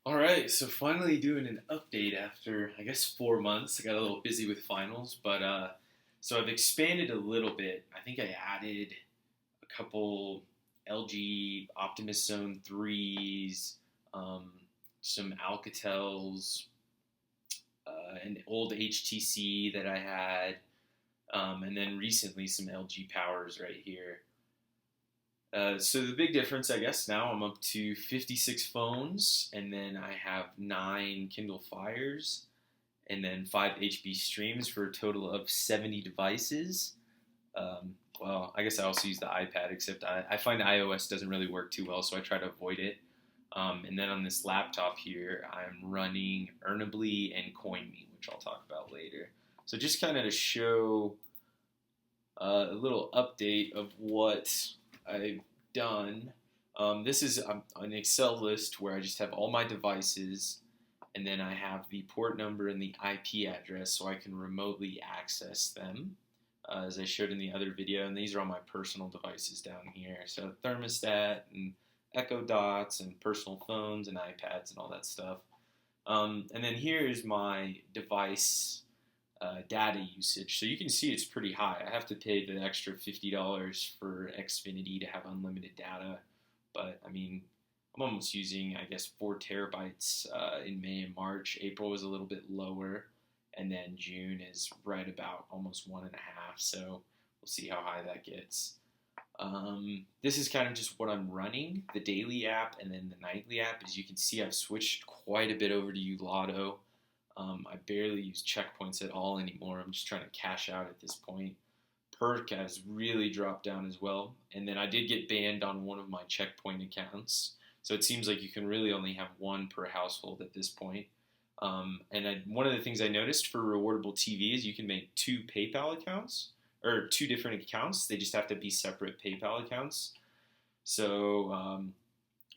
All right, so finally doing an update after I guess 4 months. I got a little busy with finals, but so I've expanded a little bit. I think I added a couple LG Optimus Zone threes, um, some Alcatels, an old HTC that I had, and then recently some LG Powers right here. So the big difference, I guess, now I'm up to 56 phones, and then I have 9 Kindle Fires, and then 5 HP streams for a total of 70 devices. Well, I guess I also use the iPad, except I find iOS doesn't really work too well, so I try to avoid it. And then on this laptop here, I'm running Earnably and CoinMe, which I'll talk about later. So just kind of to show a little update of what I've done. This is an Excel list where I just have all my devices, and then I have the port number and the IP address so I can remotely access them, as I showed in the other video. And these are all my personal devices down here. So thermostat and Echo Dots and personal phones and iPads and all that stuff. And then here is my device data usage. So you can see it's pretty high. I have to pay the extra $50 for Xfinity to have unlimited data. But I mean, I'm almost using, I guess, 4 terabytes in May and March. April was a little bit lower. And then June is right about almost 1.5. So we'll see how high that gets. This is kind of just what I'm running, the daily app and then the nightly app. As you can see, I've switched quite a bit over to Ulotto. I barely use checkpoints at all anymore. I'm just trying to cash out at this point. Perk has really dropped down as well. And then I did get banned on one of my checkpoint accounts. So it seems like you can really only have one per household at this point. One of the things I noticed for rewardable TV is you can make two PayPal accounts or two different accounts. They just have to be separate PayPal accounts. So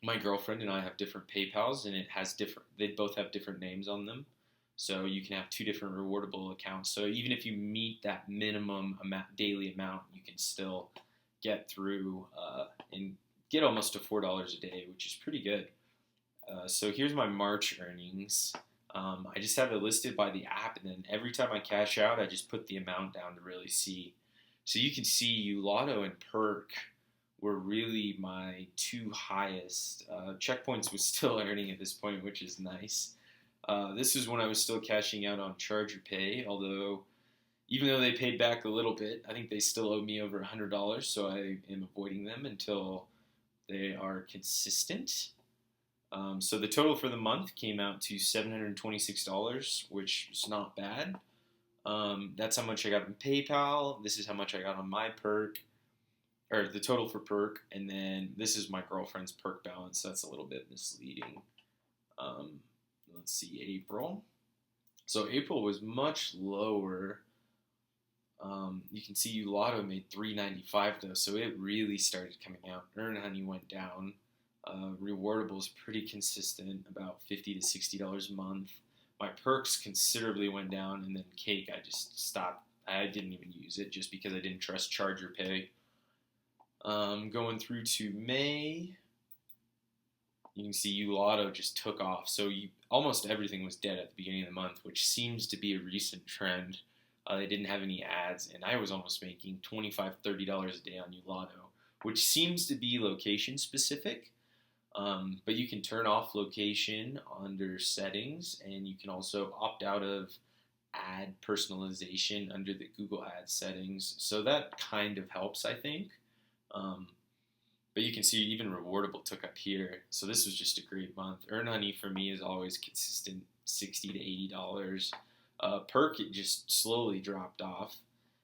my girlfriend and I have different PayPals, and it has different. They both have different names on them. So you can have two different rewardable accounts. So even if you meet that minimum daily amount, you can still get through and get almost to $4 a day, which is pretty good. So here's my March earnings. I just have it listed by the app, and then every time I cash out, I just put the amount down to really see. So you can see Ulotto and Perk were really my two highest. Checkpoints was still earning at this point, which is nice. This is when I was still cashing out on Charger Pay, although even though they paid back a little bit, I think they still owe me over $100, so I am avoiding them until they are consistent. So the total for the month came out to $726, which is not bad. That's how much I got in PayPal. This is how much I got on my perk, or the total for perk, and then this is my girlfriend's perk balance. That's a little bit misleading. Let's see, April. So April was much lower. You can see Ulotto made $395 though, so it really started coming out. Earn Honey went down. Rewardable is pretty consistent, about $50 to $60 a month. My perks considerably went down, and then Cake I just stopped. I didn't even use it just because I didn't trust Charger Pay. Going through to May, you can see Ulotto just took off. So almost everything was dead at the beginning of the month, which seems to be a recent trend. They didn't have any ads, and I was almost making $25, $30 a day on Ulotto, which seems to be location specific. But you can turn off location under settings, and you can also opt out of ad personalization under the Google Ads settings. So that kind of helps, I think. But you can see even Rewardable took up here. So this was just a great month. Earn Honey for me is always consistent, $60 to $80. Perk, it just slowly dropped off.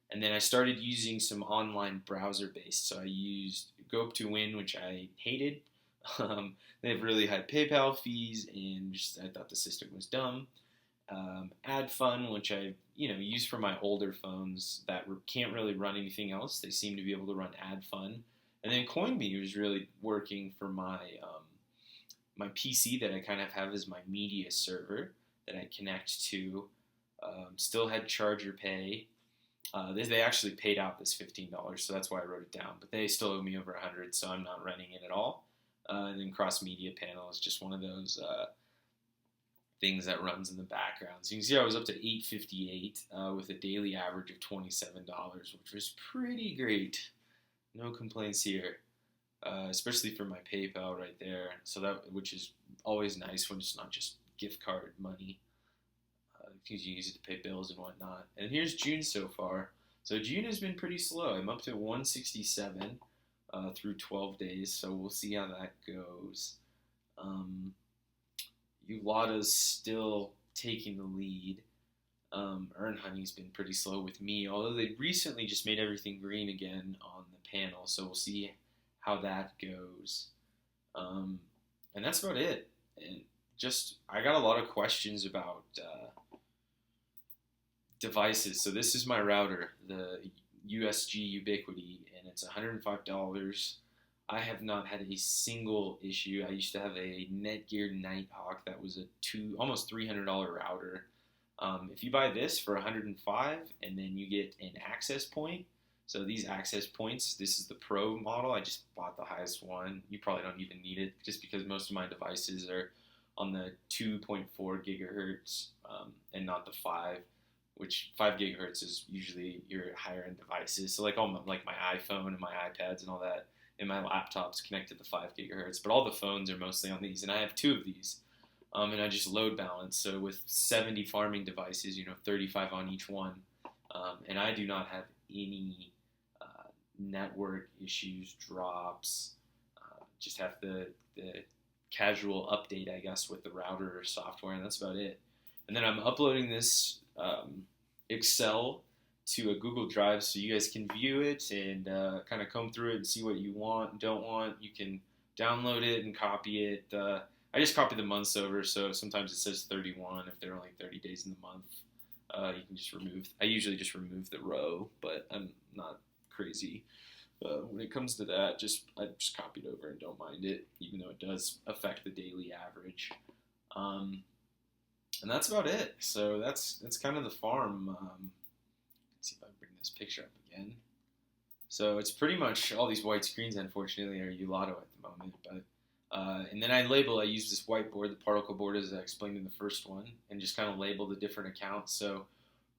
And then I started using some online browser based. So I used Go2Win, which I hated. They have really high PayPal fees, and I thought the system was dumb. AdFun, which I use for my older phones that can't really run anything else. They seem to be able to run AdFun. And then CoinMe was really working for my my PC that I kind of have as my media server that I connect to. Still had Charger Pay. They actually paid out this $15, so that's why I wrote it down. But they still owe me over $100, so I'm not running it at all. And then Cross Media Panel is just one of those things that runs in the background. So you can see I was up to 858 with a daily average of $27, which was pretty great. No complaints here, especially for my PayPal right there. So that, which is always nice when it's not just gift card money, because you use it to pay bills and whatnot. And here's June so far. So June has been pretty slow. I'm up to 167 through 12 days. So we'll see how that goes. Ulada's still taking the lead. Earn Honey's been pretty slow with me, although they recently just made everything green again on the panel, so we'll see how that goes. And that's about it. And just, I got a lot of questions about devices. So this is my router, the USG Ubiquity, and it's $105. I have not had a single issue. I used to have a Netgear Nighthawk that was almost $300 router. If you buy this for $105 and then you get an access point, so these access points, this is the Pro model. I just bought the highest one. You probably don't even need it just because most of my devices are on the 2.4 gigahertz and not the 5, which 5 gigahertz is usually your higher end devices. So like like my iPhone and my iPads and all that, and my laptop's connected to 5 gigahertz, but all the phones are mostly on these, and I have 2 of these. And I just load balance, so with 70 farming devices, 35 on each one, and I do not have any network issues, drops, just have the casual update, I guess, with the router software, and that's about it. And then I'm uploading this Excel to a Google Drive so you guys can view it and kind of comb through it and see what you want and don't want. You can download it and copy it. I just copy the months over, so sometimes it says 31 if there are only 30 days in the month. You can just I usually just remove the row, but I'm not crazy. When it comes to that, I just copy it over and don't mind it, even though it does affect the daily average. And that's about it. So that's kind of the farm. Let's see if I can bring this picture up again. So it's pretty much all these white screens, unfortunately, are Ulado at the moment. But and then I use this whiteboard, the particle board, as I explained in the first one, and just kind of label the different accounts. So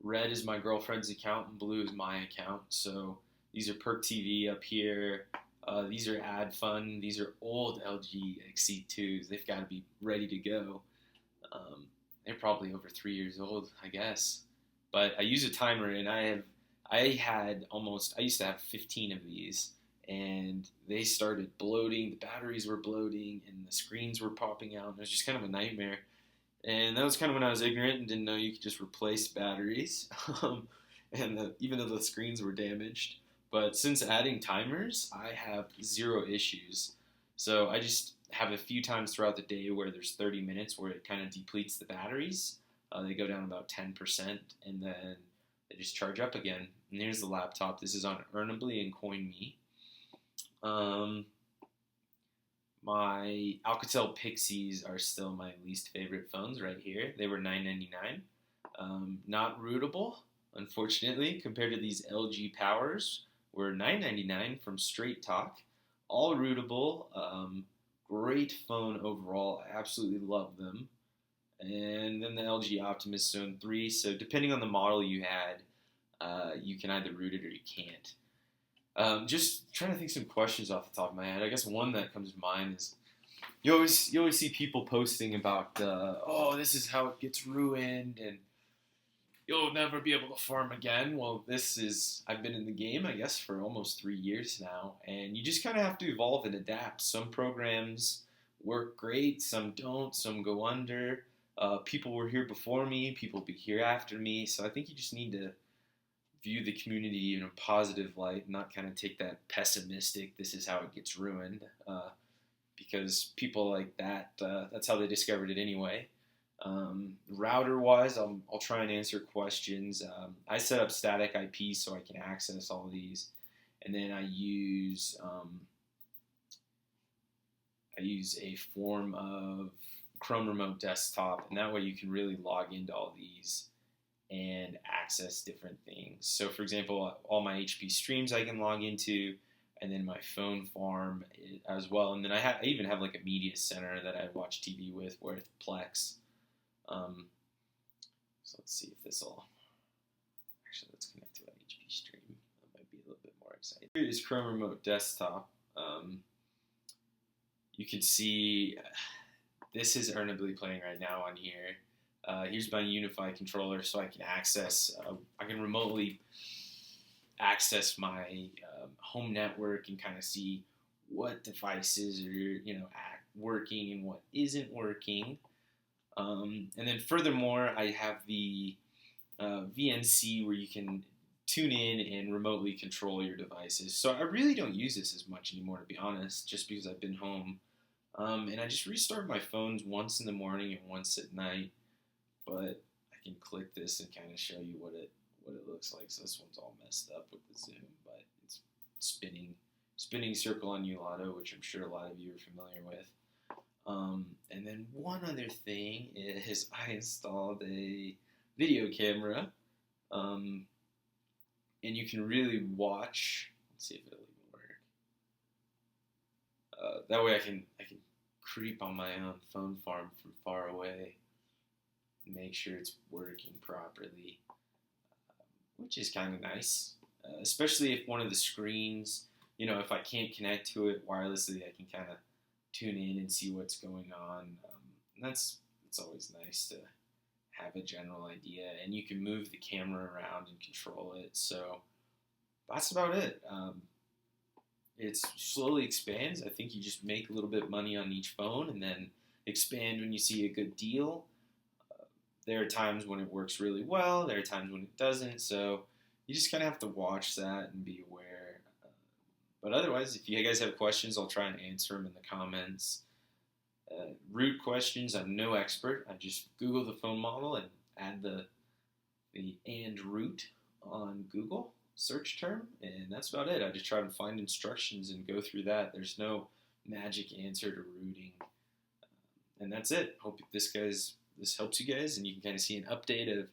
red is my girlfriend's account and blue is my account. So these are Perk TV up here. These are Ad Fun. These are old LG XC2s. They've got to be ready to go. They're probably over 3 years old, I guess. But I use a timer, and I used to have 15 of these, and they started bloating. The batteries were bloating, and the screens were popping out. It was just kind of a nightmare. And that was kind of when I was ignorant and didn't know you could just replace batteries, even though the screens were damaged. But since adding timers, I have 0 issues. So I just have a few times throughout the day where there's 30 minutes where it kind of depletes the batteries. They go down about 10%, and then they just charge up again. And here's the laptop. This is on Earnably and CoinMe. My Alcatel Pixies are still my least favorite phones right here. They were $9.99. Not rootable, unfortunately, compared to these LG Powers. Were $9.99 from Straight Talk. All rootable. Great phone overall. I absolutely love them. And then the LG Optimus Zone 3. So depending on the model you had, you can either root it or you can't. Just trying to think some questions off the top of my head. I guess one that comes to mind is you always see people posting about this is how it gets ruined and you'll never be able to farm again. Well, I've been in the game, I guess, for almost 3 years now, and you just kind of have to evolve and adapt. Some programs work great, some don't, some go under. People were here before me, people will be here after me, so I think you just need to view the community in a positive light, not kind of take that pessimistic, this is how it gets ruined, because people like that, that's how they discovered it anyway. Router-wise, I'll try and answer questions. I set up static IP so I can access all of these, and then I use a form of Chrome Remote Desktop, and that way you can really log into all these and access different things. So, for example, all my HP streams I can log into, and then my phone farm as well. And then I even have like a media center that I watch TV with, with Plex. So let's see if this will, actually let's connect to an HP stream. That might be a little bit more exciting. Here is Chrome Remote Desktop. You can see this is earnably playing right now on here. Here's my Unify controller, so I can access, I can remotely access my home network and kind of see what devices are, working and what isn't working. And then furthermore, I have the VNC where you can tune in and remotely control your devices. So I really don't use this as much anymore, to be honest, just because I've been home. And I just restart my phones once in the morning and once at night. But I can click this and kind of show you what it looks like. So this one's all messed up with the zoom, but it's spinning circle on Ulato, which I'm sure a lot of you are familiar with. And then one other thing is I installed a video camera, and you can really watch. Let's see if it'll even work. That way I can creep on my own phone farm from far away and make sure it's working properly, which is kind of nice, especially if one of the screens, if I can't connect to it wirelessly, I can kind of tune in and see what's going on. And it's always nice to have a general idea, and you can move the camera around and control it. So that's about it. It slowly expands. I think you just make a little bit of money on each phone and then expand when you see a good deal. There are times when it works really well. There are times when it doesn't. So you just kind of have to watch that and be aware. But otherwise, if you guys have questions, I'll try and answer them in the comments. Root questions, I'm no expert. I just Google the phone model and add the and root on Google search term, and that's about it. I just try to find instructions and go through that. There's no magic answer to rooting. And that's it. Hope this helps you guys, and you can kind of see an update of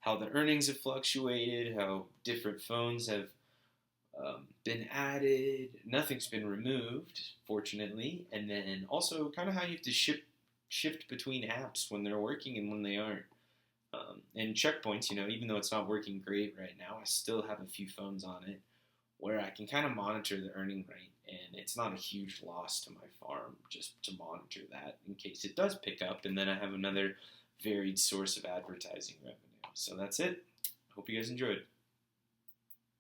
how the earnings have fluctuated, how different phones have been added, nothing's been removed, fortunately, and then also kind of how you have to shift between apps when they're working and when they aren't. And checkpoints, even though it's not working great right now, I still have a few phones on it where I can kind of monitor the earning rate, and it's not a huge loss to my farm just to monitor that in case it does pick up, and then I have another varied source of advertising revenue. So that's it. Hope you guys enjoyed.